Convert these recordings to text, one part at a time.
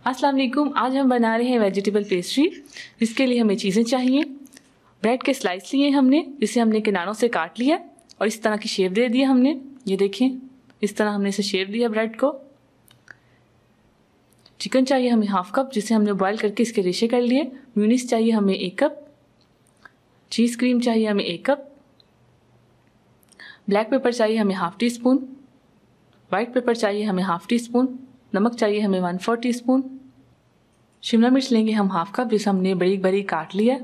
अस्सलाम वालेकुम। आज हम बना रहे हैं वेजिटेबल पेस्ट्री, जिसके लिए हमें चीज़ें चाहिए। ब्रेड के स्लाइस लिए हमने, जिसे हमने किनारों से काट लिया और इस तरह की शेप दे दी हमने। ये देखें, इस तरह हमने इसे शेप दिया ब्रेड को। चिकन चाहिए हमें हाफ कप, जिसे हमने बॉईल करके इसके रेशे कर लिए। म्यूनीस चाहिए हमें 1 कप। चीज़ क्रीम चाहिए हमें 1 कप। ब्लैक पेपर चाहिए हमें half tea spoon. White paper चाहिए हमें हाफ टी स्पून। नमक चाहिए हमें 1/4 टीस्पून। शिमला मिर्च लेंगे हम हाफ कप, जिसे हमने बारीक बारीक काट लिया।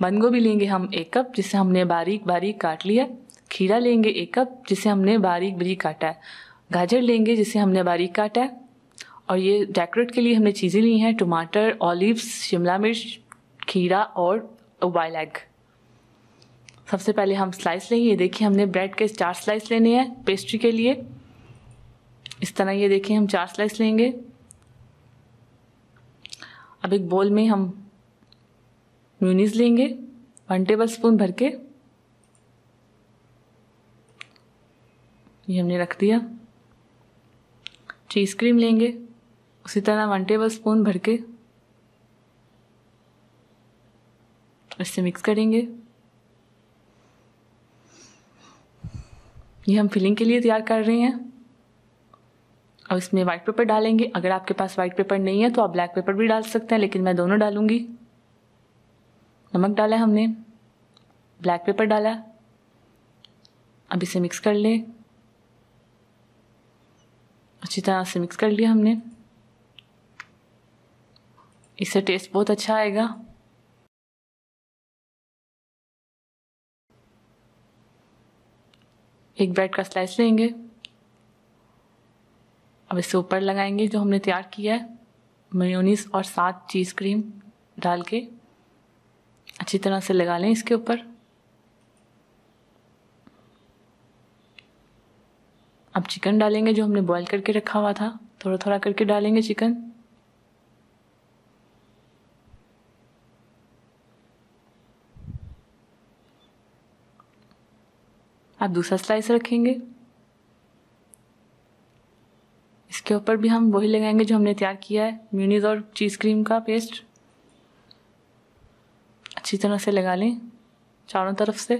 बंद गोभी लेंगे हम 1 कप, जिसे हमने बारीक बारीक काट लिया। खीरा लेंगे 1 कप, जिसे हमने बारीक बारीक काटा है। गाजर लेंगे, जिसे हमने बारीक काटा है। और ये डेकोरेट के लिए हमने चीज़ें ली हैं: टमाटर, ऑलिव्स, शिमला मिर्च, खीरा और बॉयल एग। सबसे पहले हम स्लाइस लेंगे। ये देखिए, हमने ब्रेड के 4 स्लाइस लेने हैं पेस्ट्री के लिए। इस तरह ये देखिए, हम 4 स्लाइस लेंगे। अब एक बोल में हम म्यूनीस लेंगे 1 टेबलस्पून भर के। ये हमने रख दिया। चीज़ क्रीम लेंगे उसी तरह 1 टेबलस्पून भर के। इससे मिक्स करेंगे। ये हम फिलिंग के लिए तैयार कर रहे हैं। अब इसमें वाइट पेपर डालेंगे। अगर आपके पास वाइट पेपर नहीं है तो आप ब्लैक पेपर भी डाल सकते हैं, लेकिन मैं दोनों डालूंगी। नमक डाला हमने, ब्लैक पेपर डाला। अब इसे मिक्स कर लें। अच्छी तरह से मिक्स कर लिया हमने। इससे टेस्ट बहुत अच्छा आएगा। एक ब्रेड का स्लाइस लेंगे। अब इसे ऊपर लगाएंगे जो हमने तैयार किया है, मेयोनीज और साथ चीज़ क्रीम डाल के अच्छी तरह से लगा लें इसके ऊपर। अब चिकन डालेंगे जो हमने बॉईल करके रखा हुआ था। थोड़ा थोड़ा करके डालेंगे चिकन। अब दूसरा स्लाइस रखेंगे। इसके ऊपर भी हम वही लगाएंगे जो हमने तैयार किया है, मेयोनीज और चीज़ क्रीम का पेस्ट। अच्छी तरह से लगा लें चारों तरफ से।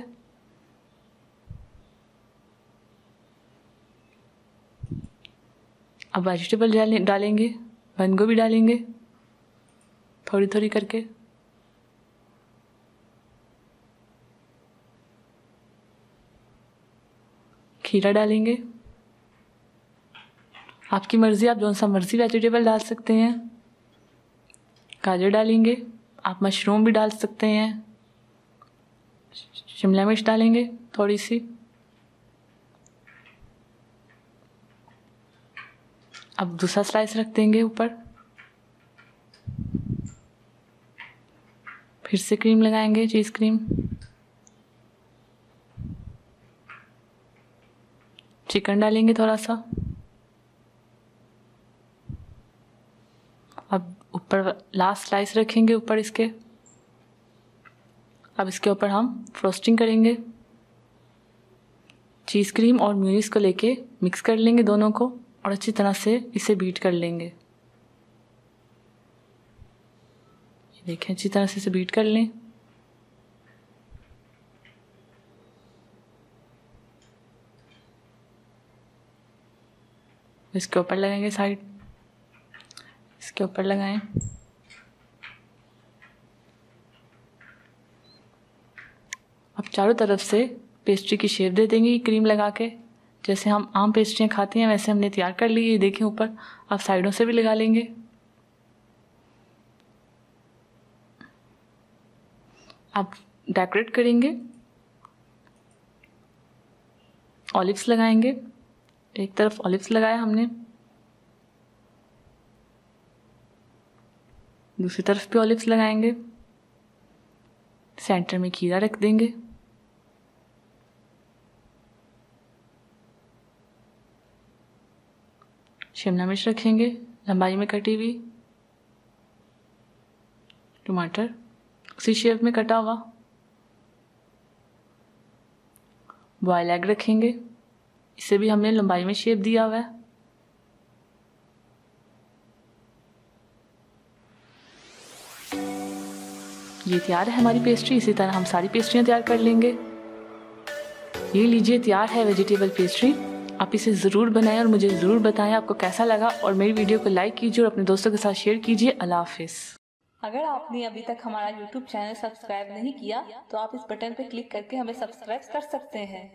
अब वेजिटेबल डालेंगे, बंद गोभी डालेंगे थोड़ी थोड़ी करके। खीरा डालेंगे। आपकी मर्ज़ी, आप जो सा मर्ज़ी वेजिटेबल डाल सकते हैं। गाजर डालेंगे, आप मशरूम भी डाल सकते हैं। शिमला मिर्च डालेंगे थोड़ी सी। अब दूसरा स्लाइस रख देंगे ऊपर। फिर से क्रीम लगाएंगे, चीज़ क्रीम। चिकन डालेंगे थोड़ा सा। अब ऊपर लास्ट स्लाइस रखेंगे ऊपर इसके। अब इसके ऊपर हम फ्रोस्टिंग करेंगे। चीज़ क्रीम और मेयोनीज को लेके मिक्स कर लेंगे दोनों को और अच्छी तरह से इसे बीट कर लेंगे। ये देखें, अच्छी तरह से इसे बीट कर लें। इसके ऊपर लगाएंगे साइड, इसके ऊपर लगाएं। अब चारों तरफ से पेस्ट्री की शेप दे देंगे क्रीम लगा के। जैसे हम आम पेस्ट्रियाँ खाते हैं वैसे हमने तैयार कर ली। ये देखें ऊपर। अब साइडों से भी लगा लेंगे। अब डेकोरेट करेंगे। ऑलिव्स लगाएंगे। एक तरफ ऑलिव्स लगाया हमने, दूसरी तरफ भी ऑलिव्स लगाएंगे। सेंटर में खीरा रख देंगे। शिमला मिर्च रखेंगे लंबाई में कटी हुई। टमाटर उसी शेप में कटा हुआ। बॉयल एग रखेंगे, इसे भी हमने लंबाई में शेप दिया हुआ है। ये तैयार है हमारी पेस्ट्री। इसी तरह हम सारी पेस्ट्रियाँ तैयार कर लेंगे। ये लीजिए तैयार है वेजिटेबल पेस्ट्री। आप इसे ज़रूर बनाएं और मुझे ज़रूर बताएं आपको कैसा लगा, और मेरी वीडियो को लाइक कीजिए और अपने दोस्तों के साथ शेयर कीजिए। अल्लाह हाफिज़। अगर आपने अभी तक हमारा YouTube चैनल सब्सक्राइब नहीं किया तो आप इस बटन पर क्लिक करके हमें सब्सक्राइब कर सकते हैं।